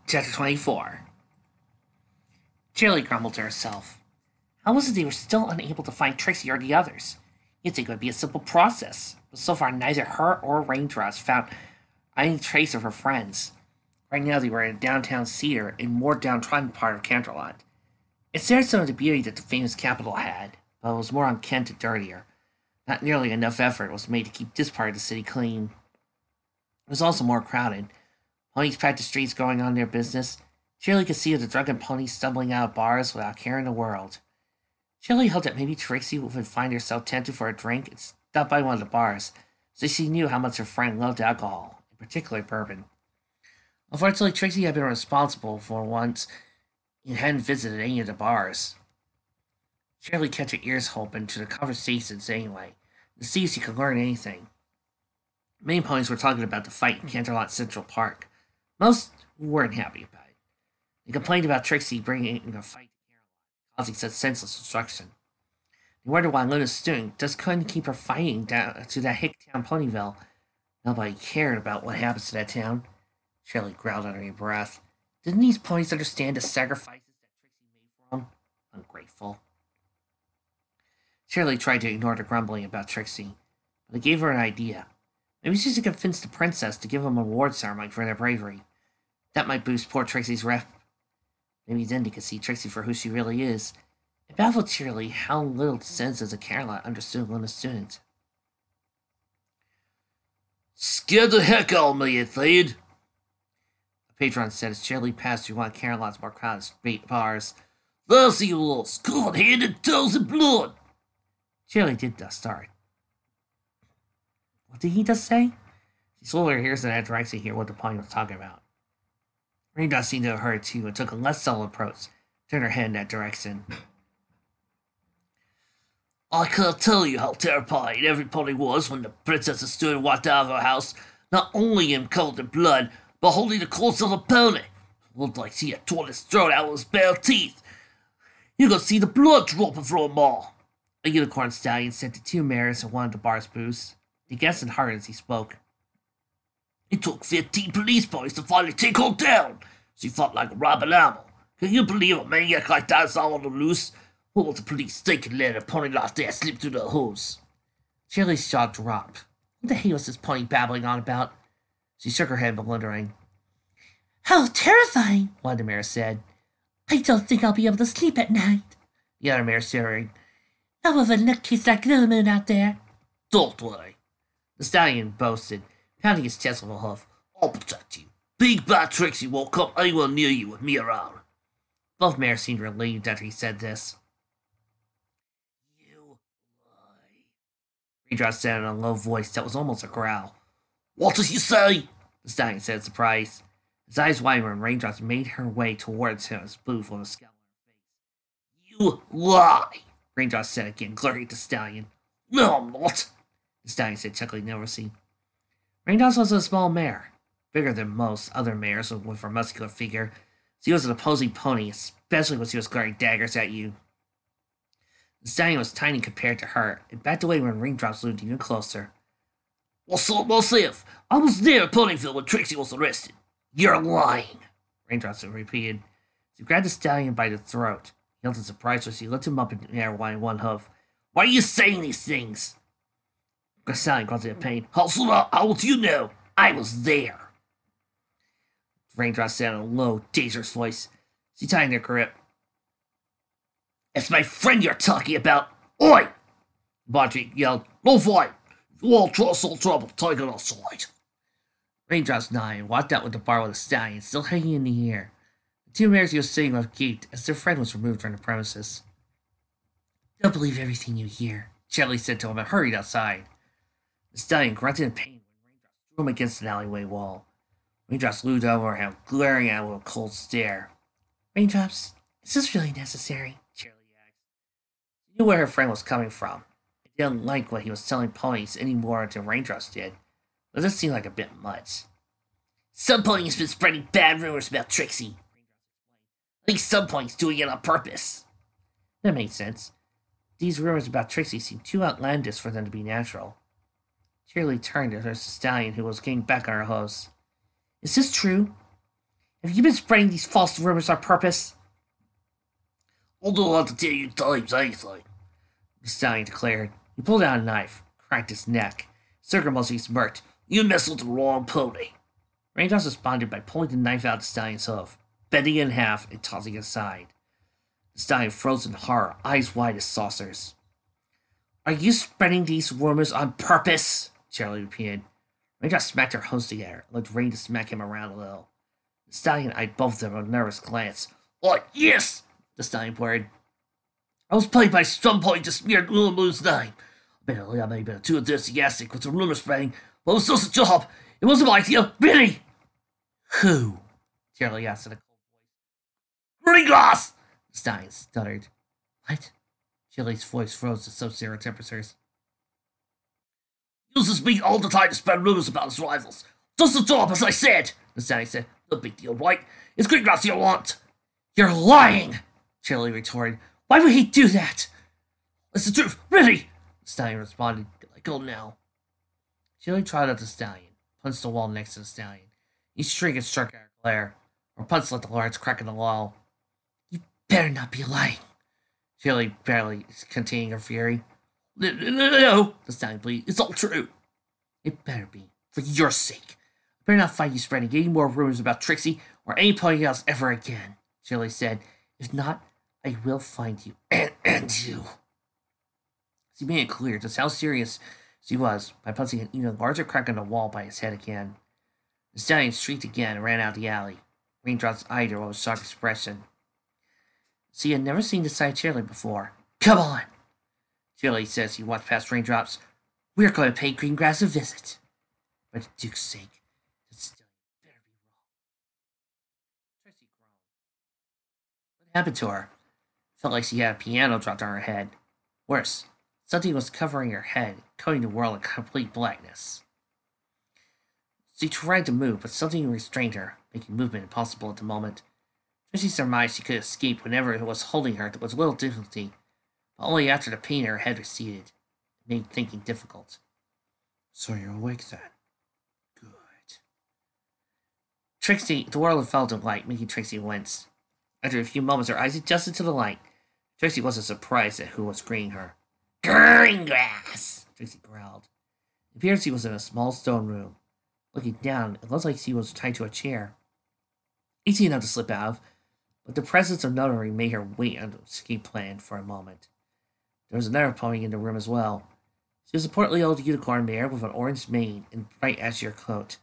Chapter 24. Shirley grumbled to herself. How was it they were still unable to find Trixie or the others? You'd think it would be a simple process, but so far neither her or Raindrops found any trace of her friends. Right now they were in downtown Cedar, a more downtrodden part of Canterlot. It shared some of the beauty that the famous capital had, but it was more unkempt and dirtier. Not nearly enough effort was made to keep this part of the city clean. It was also more crowded. Ponies packed the streets going on their business. Shirley could see the drunken ponies stumbling out of bars without caring the world. Shirley hoped that maybe Trixie would find herself tempted for a drink and stop by one of the bars, so she knew how much her friend loved alcohol, in particular bourbon. Unfortunately, Trixie had been responsible for once and hadn't visited any of the bars. Shirley kept her ears open to the conversations anyway, to see if she could learn anything. Many ponies were talking about the fight in Canterlot Central Park. Most weren't happy about it. They complained about Trixie bringing a fight to Canterlot, causing such senseless destruction. They wondered why Luna's student just couldn't keep her fighting down to that hick town Ponyville. Nobody cared about what happens to that town. Shirley growled under her breath. Didn't these ponies understand the sacrifices that Trixie made for them? Ungrateful. Shirley tried to ignore the grumbling about Trixie, but it gave her an idea. Maybe she should convince the princess to give them a reward ceremony for their bravery. That might boost poor Trixie's rep. Maybe then they could see Trixie for who she really is. It baffled Shirley how little the citizens of Canterlot understood Luna's student. Scared the heck out of me, Ethade, the patron said as Shirley passed through one of Canterlot's more crowded street bars. Thus he was, cold-handed, toes and blood. Shirley did thus start. What did he just say? She slowly hears in that direction to hear what the pony was talking about. Raindrop seemed to have heard too and took a less subtle approach, turned her head in that direction. I can't tell you how terrified every pony was when the princess stood and walked out of her house, not only in cold and blood, but holding the corpse of a pony. It looked like she had torn his throat out with his bare teeth. You could see the blood dropping from them all. A unicorn stallion sent the two mares and one of the bar's booths. He guessed hard as he spoke. It took 15 police boys to finally take her down. She fought like a rabid animal. Can you believe a maniac like that is all on the loose? What would the police think and let a pony like that slip through the hose? Shirley's jaw dropped. What the hell was this pony babbling on about? She shook her head, bewondering. How terrifying, one of the mares said. I don't think I'll be able to sleep at night. The other mare shivering. Not with a nutcase like Little Moon out there. Don't worry, the stallion boasted, pounding his chest with a hoof. I'll protect you. Big bad Trixie won't come anywhere near you with me around. Both mares seemed relieved after he said this. You lie, Raindrop said in a low voice that was almost a growl. What did you say? The stallion said in surprise. His eyes widened and Raindrops made her way towards him, his booth with a scowl on her face. You lie, Raindrop said again, glaring at the stallion. No, I'm not, the stallion said, chuckling nervously. Raindrops was a small mare, bigger than most other mares with her muscular figure. She was an opposing pony, especially when she was glaring daggers at you. The stallion was tiny compared to her, and backed away when Raindrops loomed even closer. What's up, myself? I was there at Ponyville when Trixie was arrested. You're lying, Raindrops repeated. She grabbed the stallion by the throat. He held in surprise as she lifted him up in the air with one hoof. Why are you saying these things? The stallion grunted in pain. How would you know? I was there. Raindrop said in a low, dangerous voice. She tightened her grip. It's my friend you're talking about. Oi! Bontrick yelled. No fight! You all trust all trouble, take it outside. Raindrops nodded and walked out with the bar with the stallion still hanging in the air. The two mares he was sitting with gaped as their friend was removed from the premises. Don't believe everything you hear, Shirley said to him and hurried outside. The stallion grunted in pain when Raindrops threw him against an alleyway wall. Raindrops loomed over him, glaring at him with a cold stare. Raindrops, is this really necessary? Shirley asked. She knew where her friend was coming from. She didn't like what he was telling ponies any more than Raindrops did, but this seemed like a bit much. Some ponies have been spreading bad rumors about Trixie, At least some ponies doing it on purpose. That made sense. These rumors about Trixie seemed too outlandish for them to be natural. Shirley turned to her stallion, who was getting back on her hose. Is this true? Have you been spreading these false rumors on purpose? I'll do a lot to tell you times anything, The stallion declared. He pulled out a knife, cracked his neck. Circumlously smirked. You messed with the wrong pony. Raindrops responded by pulling the knife out of the stallion's hoof, bending it in half and tossing it aside. The stallion froze in horror, eyes wide as saucers. Are you spreading these rumors on purpose? Charlie repeated. Raindrops smacked her hose together and looked Rain to smack him around a little. The stallion eyed both of them with a nervous glance. What? Yes! The stallion blurted. I was paid by some point to smear Lulu's name. Admittedly, I may have been too enthusiastic with the rumor spreading, but it was just a job. It wasn't my idea, really. Who? Charlie asked in a cold voice. Green-Glass! The stallion stuttered. What? Charlie's voice froze to sub-zero temperatures. Uses me all the time to spread rumors about his rivals. Just a job, as I said. The stallion said. No big deal, right? It's Green-Glass you want. You're lying! Charlie retorted. Why would he do that? It's the truth, really! The stallion responded. Let go now. Charlie trotted up the stallion, punched the wall next to the stallion. He shrieked and struck at her glare. Her punch let the large crack in the wall. You better not be lying. Charlie barely containing her fury. No, the stallion pleaded. It's all true. It better be, for your sake. I better not find you spreading any more rumors about Trixie or anybody else ever again, Charlie said. If not, I will find you and you. She made it clear just how serious she was by punching an even larger crack in the wall by his head again. The stallion shrieked again and ran out the alley. Raindrops eyed her with a shocked expression. She had never seen the side of Charlie before. Come on, Charlie said as he walked past Raindrops. We're going to pay Greengrass a visit. For the Duke's sake, the stallion better be wrong. Trixie groaned. What happened to her? Felt like she had a piano dropped on her head. Worse, something was covering her head, coating the world in complete blackness. She tried to move, but something restrained her, making movement impossible at the moment. Trixie surmised she could escape whenever it was holding her with little difficulty, but only after the pain in her head receded. It made thinking difficult. So you're awake then? Good. The world fell to light, making Trixie wince. After a few moments, her eyes adjusted to the light. Trixie wasn't surprised at who was greeting her. Greengrass! Trixie growled. It appeared she was in a small stone room. Looking down, it looked like she was tied to a chair. Easy enough to slip out of, but the presence of Notary made her wait on the escape plan for a moment. There was another pony in the room as well. She was a portly old unicorn mare with an orange mane and bright azure coat.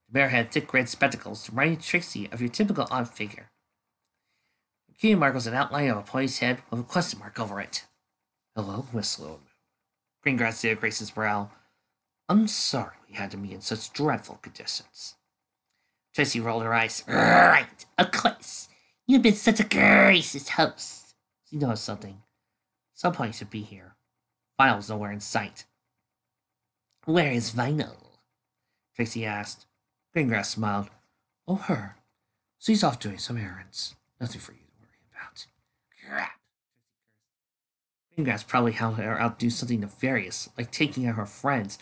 The mare had thick red spectacles, reminding Trixie of your typical odd figure. The key mark was an outline of a pony's head with a question mark over it. Hello, Miss Lone. Greengrass did grace his brow. I'm sorry we had to meet in such dreadful conditions. Trixie rolled her eyes. Right, of course. You've been such a gracious host. She noticed something. Some pony should be here. Vinyl was nowhere in sight. Where is Vinyl? Trixie asked. Greengrass smiled. Oh, her. She's off doing some errands. Nothing for you to worry about. Crap. Greengrass probably helped her outdo something nefarious, like taking out her friends,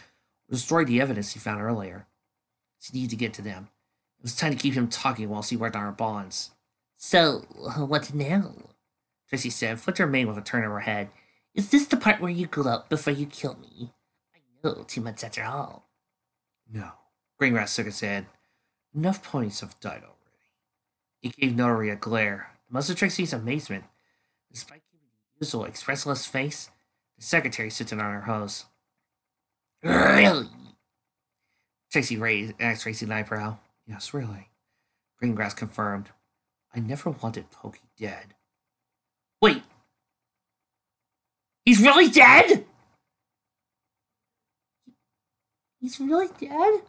or destroy the evidence he found earlier. She needed to get to them. It was time to keep him talking while she worked on her bonds. So, what now? Trixie said, flicked her mane with a turn of her head. Is this the part where you glow before you kill me? I know too much after all. No. Greengrass shook his head. Enough ponies have died already. He gave Notary a glare. Much to Trixie's amazement, despite keeping the usual expressionless face, the secretary sitting on her hose. Really? Trixie asked Trixie an eyebrow. Yes, really. Greengrass confirmed. I never wanted Pokey dead. Wait! He's really dead?! He's really dead?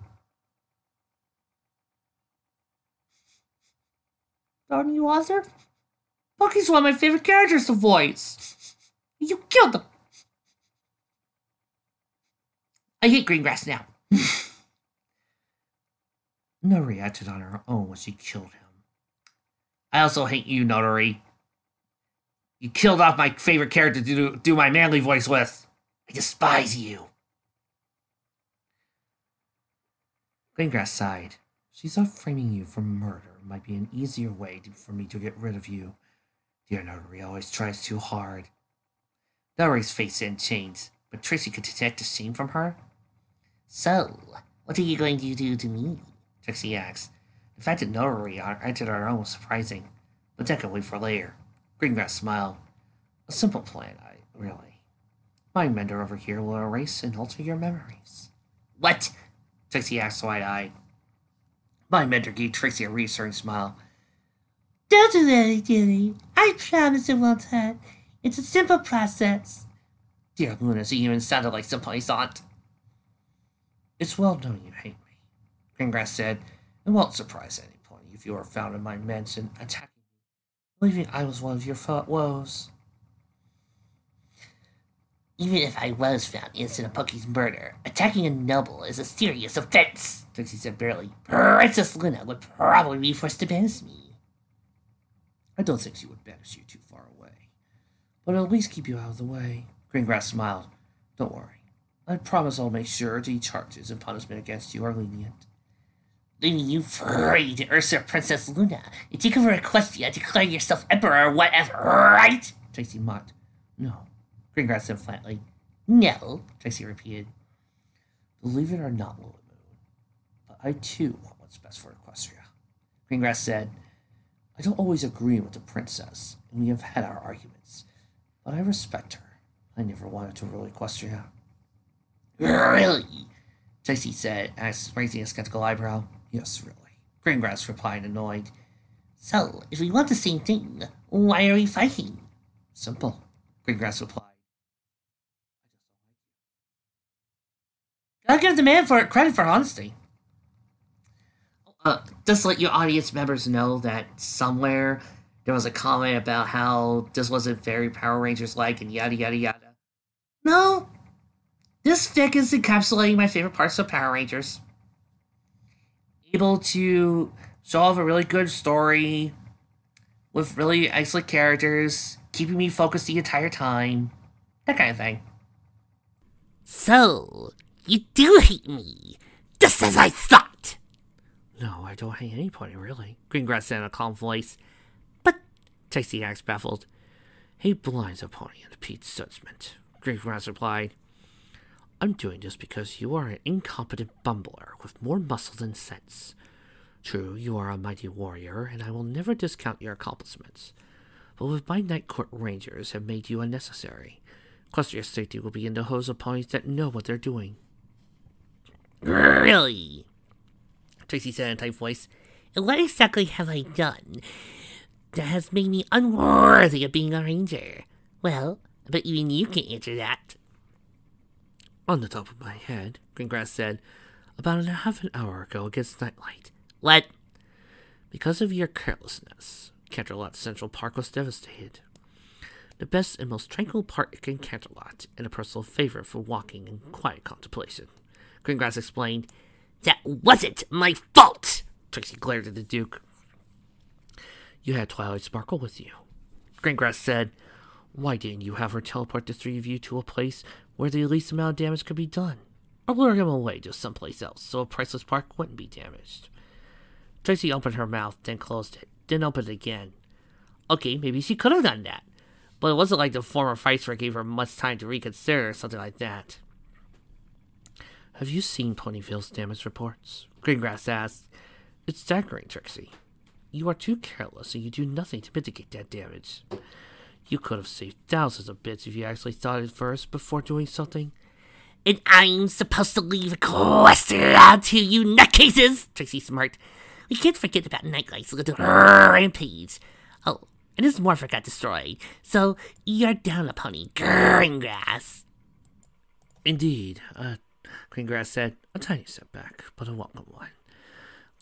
Darn you, Arthur. Pokey's one of my favorite characters to voice. You killed him. I hate Greengrass now. Notary acted on her own when she killed him. I also hate you, Notary. You killed off my favorite character to do my manly voice with. I despise you. Greengrass sighed. She's not framing you for murder, might be an easier way for me to get rid of you. Dear Notary always tries too hard. Notary's face didn't change, but Tracy could detect the shame from her. So, what are you going to do to me? Trixie asked. The fact that Notary entered her own was surprising, but that could wait for later. Greengrass smiled. A simple plan, really. My mentor over here will erase and alter your memories. What? Trixie asked wide-eyed. My mentor gave Tracy a reassuring smile. Don't do that, Jenny. I promise it won't hurt. It's a simple process. Dear Luna, she even sounded like someplace aunt. It's well known you hate me, Greengrass said. It won't surprise anyone if you are found in my mansion attacking me, believing I was one of your woes. Even if I was found innocent of Pokey's murder, attacking a noble is a serious offense, Trixie said barely. Princess Luna would probably be forced to banish me. I don't think she would banish you too far away, but at least keep you out of the way. Greengrass smiled. Don't worry. I promise I'll make sure the charges and punishment against you are lenient. Leaving you free to usurp Princess Luna and take over Equestria, declare yourself emperor or whatever, right? Tracy mocked. No. Greengrass said flatly. No, Tracy repeated. Believe it or not, Luna Moon, but I too want what's best for Equestria. Greengrass said, I don't always agree with the princess, and we have had our arguments, but I respect her. I never wanted to rule Equestria. Really? Tracy said, raising a skeptical eyebrow. Yes, really. Greengrass replied, annoyed. So, if we want the same thing, why are we fighting? Simple, Greengrass replied. Gotta give the man for credit for honesty. Just let your audience members know that somewhere there was a comment about how this wasn't very Power Rangers like and yada yada yada. No, this fic is encapsulating my favorite parts of Power Rangers. Able to show off a really good story with really excellent characters, keeping me focused the entire time. That kind of thing. So, you do hate me, just as I thought. No, I don't hate anybody, really, Greengrass said in a calm voice. But, Tracy asked, baffled. Hate blinds a pony into Pete's judgment, Greengrass replied. I'm doing this because you are an incompetent bumbler with more muscle than sense. True, you are a mighty warrior, and I will never discount your accomplishments. But with my Night Court Rangers have made you unnecessary, Equestria's safety will be in the hose of ponies that know what they're doing. Really? Tracy said in a tight voice. And what exactly have I done that has made me unworthy of being a ranger? Well, I bet even you can answer that. On the top of my head, Greengrass said, about half an hour ago against nightlight. What? Because of your carelessness, Canterlot Central Park was devastated. The best and most tranquil park in Canterlot, and a personal favorite for walking in quiet contemplation. Greengrass explained. That wasn't my fault! Trixie glared at the Duke. You had Twilight Sparkle with you. Greengrass said, why didn't you have her teleport the three of you to a place where the least amount of damage could be done? Or lure him away to someplace else so a priceless park wouldn't be damaged. Tracy opened her mouth, then closed it, then opened it again. Okay, maybe she could have done that, but it wasn't like the former Fighter gave her much time to reconsider or something like that. Have you seen Ponyville's damage reports? Greengrass asked. It's staggering, Trixie. You are too careless and you do nothing to mitigate that damage. You could have saved thousands of bits if you actually thought it first before doing something. And I'm supposed to leave Equestria to you nutcases, Trixie smirked. We can't forget about Nightlight's little rampage. Oh, and his Morpher got destroyed, so you're down a pony, Greengrass. Indeed, Greengrass said, a tiny setback, but a welcome one.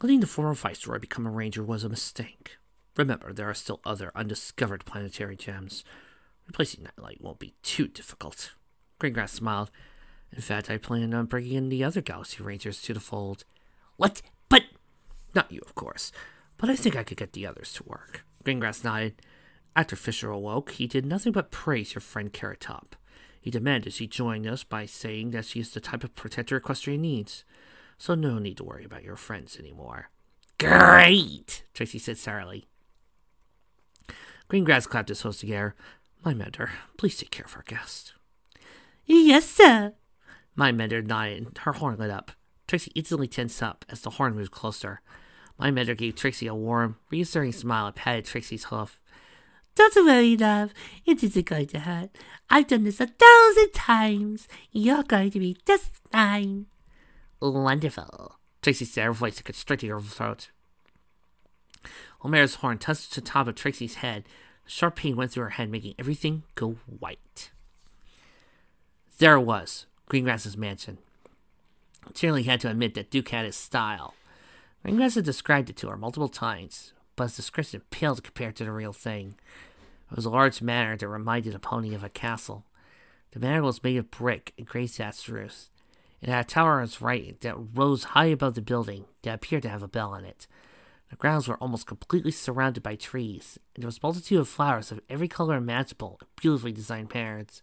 Letting the former Viceroy become a ranger was a mistake. Remember, there are still other undiscovered planetary gems. Replacing Nightlight won't be too difficult. Greengrass smiled. In fact, I plan on bringing in the other Galaxy Rangers to the fold. What? But... Not you, of course, but I think I could get the others to work. Greengrass nodded. After Fisher awoke, he did nothing but praise your friend Carrot Top. He demanded she join us by saying that she is the type of protector Equestria needs. So no need to worry about your friends anymore. Great, Trixie said sourly. Greengrass clapped his host together. My mentor, please take care of our guest. Yes, sir. My mentor nodded and her horn lit up. Trixie instantly tensed up as the horn moved closer. My mentor gave Trixie a warm, reassuring smile and patted Trixie's hoof. Don't worry, love. It isn't going to hurt. I've done this 1,000 times. You're going to be just fine. Wonderful, Trixie said, her voice constricting her throat. Homera's horn touched the top of Trixie's head. A sharp pain went through her head, making everything go white. There it was, Greengrass's mansion. Shirley had to admit that Duke had his style. Greengrass had described it to her multiple times, but his description paled compared to the real thing. It was a large manor that reminded a pony of a castle. The manor was made of brick and gray thatched roofs. It had a tower on its right that rose high above the building that appeared to have a bell on it. The grounds were almost completely surrounded by trees, and there was a multitude of flowers of every color imaginable and beautifully designed patterns.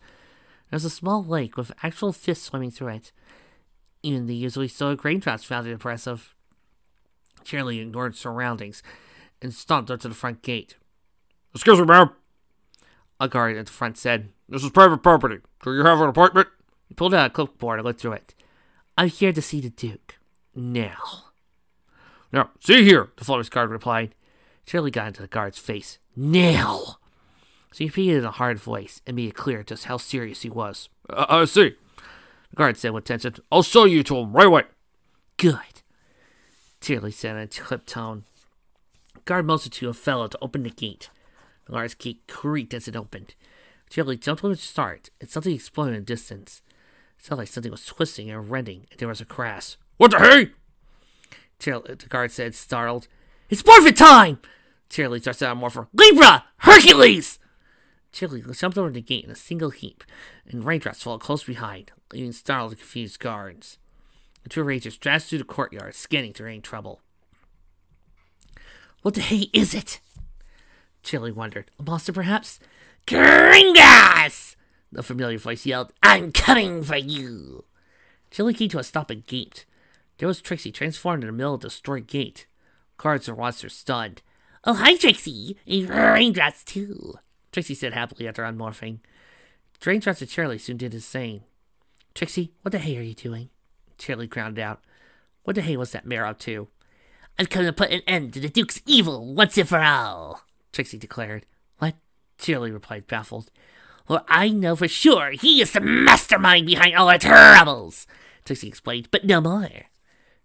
There was a small lake with actual fish swimming through it. Even the usually soda grain drops found it impressive. Shirley ignored surroundings and stomped up to the front gate. Excuse me, ma'am. A guard at the front said, This is private property. Do you have an appointment? He pulled out a clipboard and looked through it. I'm here to see the Duke. Now, see here, the flawless guard replied. Shirley got into the guard's face. Now! So he repeated in a hard voice and made it clear just how serious he was. I see. The guard said with tension. I'll show you to him right away. Good, Shirley said in a clipped tone. The guard motioned to a fellow to open the gate. The large gate creaked as it opened. Shirley jumped with a start, and something exploded in the distance. It sounded like something was twisting and rending, and there was a crash. What the hey? The guard said, startled. It's morphin' time! Shirley starts out Morpher. Libra! Hercules! Shirley jumped over the gate in a single heap, and raindrops followed close behind, leaving startled and confused guards. The two rangers dashed through the courtyard, scanning for any trouble. What the hey is it? Shirley wondered. A monster, perhaps? Gringas! The familiar voice yelled. I'm coming for you! Shirley came to a stop and gaped. There was Trixie, transformed in the middle of the destroyed gate. Guards and watched her stunned. Oh, hi, Trixie! And raindrops, too! Trixie said happily after unmorphing. Raindrops and Shirley soon did the same. Trixie, what the hey are you doing? Shirley grounded out. What the hey was that mare up to? I've come to put an end to the Duke's evil once and for all, Trixie declared. What? Shirley replied, baffled. Well, I know for sure he is the mastermind behind all our troubles, Trixie explained, but no more.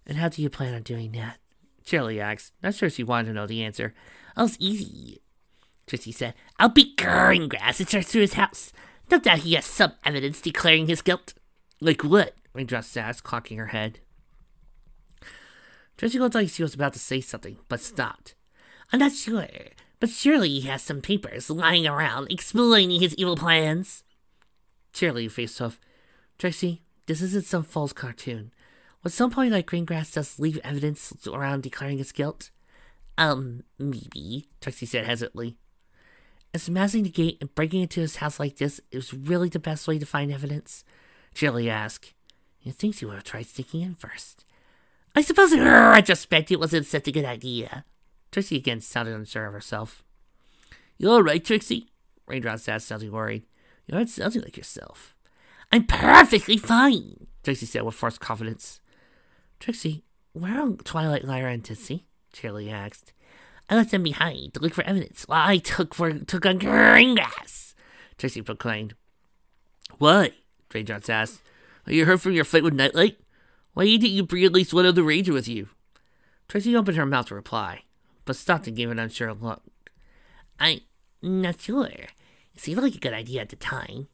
And how do you plan on doing that? Shirley asked, not sure she wanted to know the answer. Oh, it's easy, Trixie said. I'll beat Greengrass and search through his house. No doubt he has some evidence declaring his guilt. Like what? Raindrops asked, cocking her head. Trixie looked like she was about to say something, but stopped. I'm not sure, but surely he has some papers lying around explaining his evil plans. Shirley faced tough. Trixie, this isn't some false cartoon. Would some point like Greengrass just leave evidence around declaring his guilt? Maybe, Trixie said hesitantly. Is smashing the gate and breaking into his house like this is really the best way to find evidence? Shirley asked. You'd think he would have tried sneaking in first. I suppose in retrospect it wasn't such a good idea. Trixie again sounded unsure of herself. You alright, Trixie? Raindrops asked, sounding worried. You aren't sounding like yourself. I'm perfectly fine, Trixie said with forced confidence. Trixie, where are Twilight, Lyra, and Titsy? Shirley asked. I left them behind to look for evidence while I took on Greengrass, Trixie proclaimed. Why? Raindrops asked. Are you hurt from your fight with Nightlight? Why didn't you bring at least one other ranger with you? Trixie opened her mouth to reply, but stopped and gave an unsure look. I'm not sure. It seemed like a good idea at the time.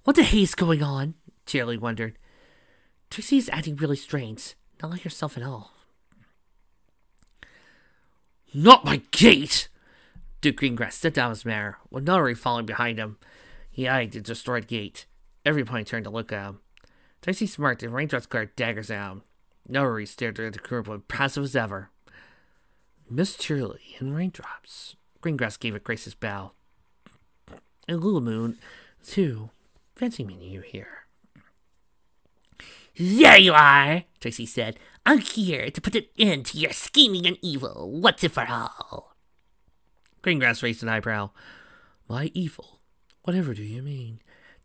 What the hay's going on? Shirley wondered. Trixie's acting really strange, not like herself at all. Not my gate! Duke Greengrass stepped down his mare, with Notary following behind him. He eyed the destroyed gate. Every pony turned to look at him. Trixie smirked and Raindrops glared daggers at him. Notary stared at the group as passive as ever. Miss Shirley and Raindrops. Greengrass gave a gracious bow. And Lulamoon, too. Fancy meeting you here. There you are, Trixie said. I'm here to put an end to your scheming and evil, once and for all. Greengrass raised an eyebrow. My evil? Whatever do you mean?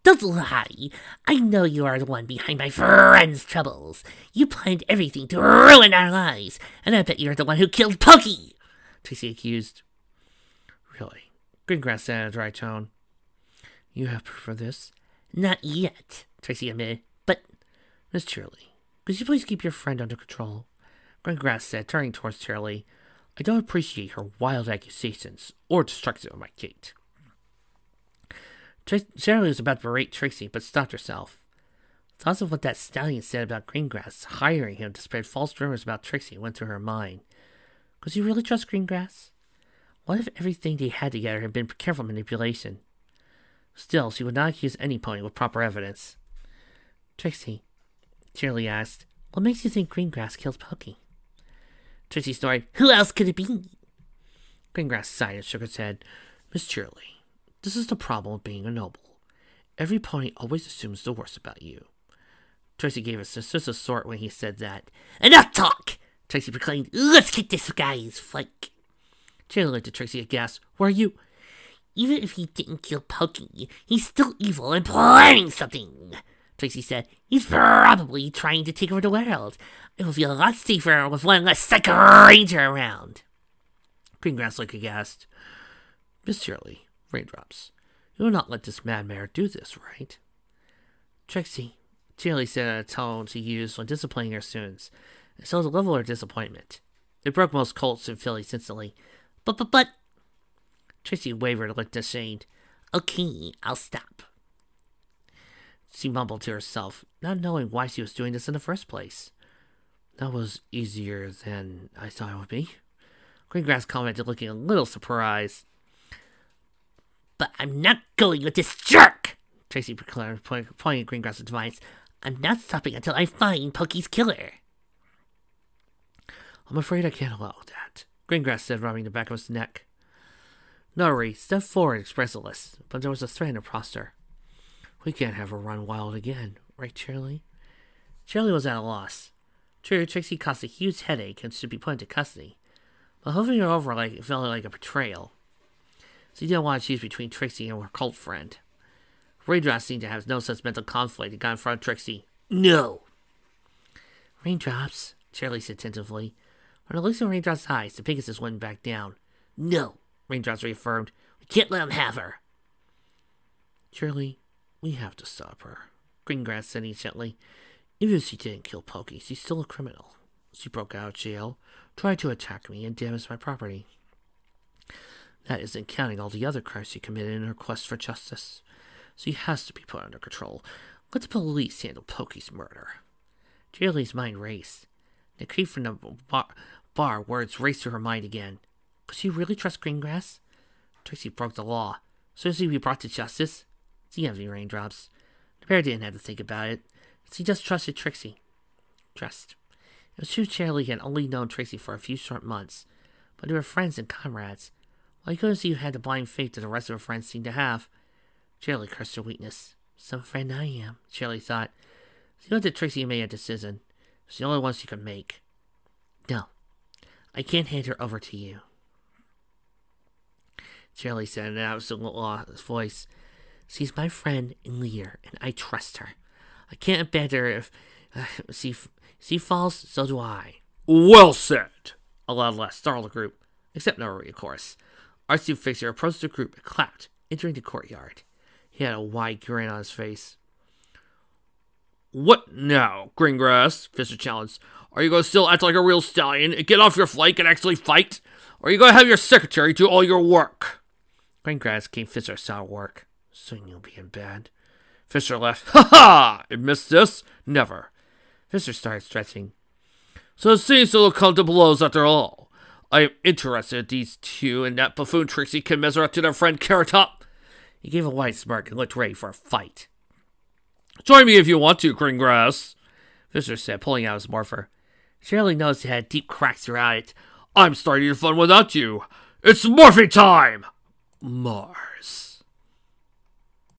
Don't lie. I know you are the one behind my friend's troubles. You planned everything to ruin our lives, and I bet you're the one who killed Pokey, Trixie accused. Really? Greengrass said in a dry tone. You have proof of this? Not yet, Trixie admitted, but... Miss Cheerily, could you please keep your friend under control? Greengrass said, turning towards Cheerily. I don't appreciate her wild accusations or destruction of my gate. Cheerily was about to berate Trixie, but stopped herself. Thoughts of what that stallion said about Greengrass hiring him to spread false rumors about Trixie went through her mind. Could you really trust Greengrass? What if everything they had together had been careful manipulation? Still, she would not accuse any pony with proper evidence. Trixie, Cheerily asked, what makes you think Greengrass killed Pokey? Trixie snorted, who else could it be? Greengrass sighed and shook his head. Miss Cheerily, this is the problem of being a noble. Every pony always assumes the worst about you. Trixie gave a suspicious snort when he said that. Enough talk! Trixie proclaimed, let's get this guy's flank. Cheerily looked at Trixie aghast. Where are you? Even if he didn't kill Pokey, he's still evil and planning something, Trixie said. He's probably trying to take over the world. It will feel a lot safer with one less Psycho Ranger around. Greengrass looked aghast. Miss Cheerily, Raindrops, you will not let this madmare do this, right? Trixie, Cheerily said in a tone she used when disciplining her students, and so the level of her disappointment. It broke most colts and fillies instantly. But... Trixie wavered and looked ashamed. Okay, I'll stop. She mumbled to herself, not knowing why she was doing this in the first place. That was easier than I thought it would be. Greengrass commented, looking a little surprised. But I'm not going with this jerk, Trixie declared, pointing at Greengrass in defiance. I'm not stopping until I find Pokey's killer. I'm afraid I can't allow that, Greengrass said, rubbing the back of his neck. Nori stepped forward expressionless, but there was a threat in her posture. We can't have her run wild again, right, Cheerily? Cheerily was at a loss. True, Trixie caused a huge headache and should be put into custody, but hovering her over felt like a betrayal. She didn't want to choose between Trixie and her cult friend. Raindrops seemed to have no such mental conflict and got in front of Trixie. No! Raindrops, Cheerily said tentatively. When it looked in Raindrops' eyes, the Pegasus went back down. No, Raindrops reaffirmed. We can't let him have her. Cheerily, we have to stop her, Greengrass said gently. Even if she didn't kill Pokey, she's still a criminal. She broke out of jail, tried to attack me, and damaged my property. That isn't counting all the other crimes she committed in her quest for justice. She has to be put under control. Let the police handle Pokey's murder. Cheerily's mind raced. The creep from the bar words raced through her mind again. Could she really trust Greengrass? Trixie broke the law. So she be brought to justice? She envied Raindrops. The bear didn't have to think about it. She just trusted Trixie. Trust. It was true Cheerily had only known Trixie for a few short months, but they were friends and comrades. While you couldn't see who had the blind faith that the rest of her friends seemed to have. Cheerily cursed her weakness. Some friend I am, Cheerily thought. She looked at Trixie and made a decision. It was the only one she could make. No, I can't hand her over to you, Cheerily said in an absolute voice. She's my friend and leader, and I trust her. I can't abandon her if she falls, so do I. Well said! A loud laugh startled the group, except Nori, of course. Artsy Fixer approached the group and clapped, entering the courtyard. He had a wide grin on his face. What now, Greengrass? Fisher challenged. Are you going to still act like a real stallion and get off your flank and actually fight? Or are you going to have your secretary do all your work? Greengrass gave Fisher solid work. Soon you'll be in bed. Fisher laughed. Ha ha! You missed this? Never. Fisher started stretching. So it seems it'll come to blows after all. I am interested in these two and that buffoon Trixie can measure up to their friend Carrot Top. He gave a wide smirk and looked ready for a fight. Join me if you want to, Greengrass, Fisher said, pulling out his morpher. Cheerily noticed it had deep cracks throughout it. I'm starting the fun without you. It's morphing time! Mars.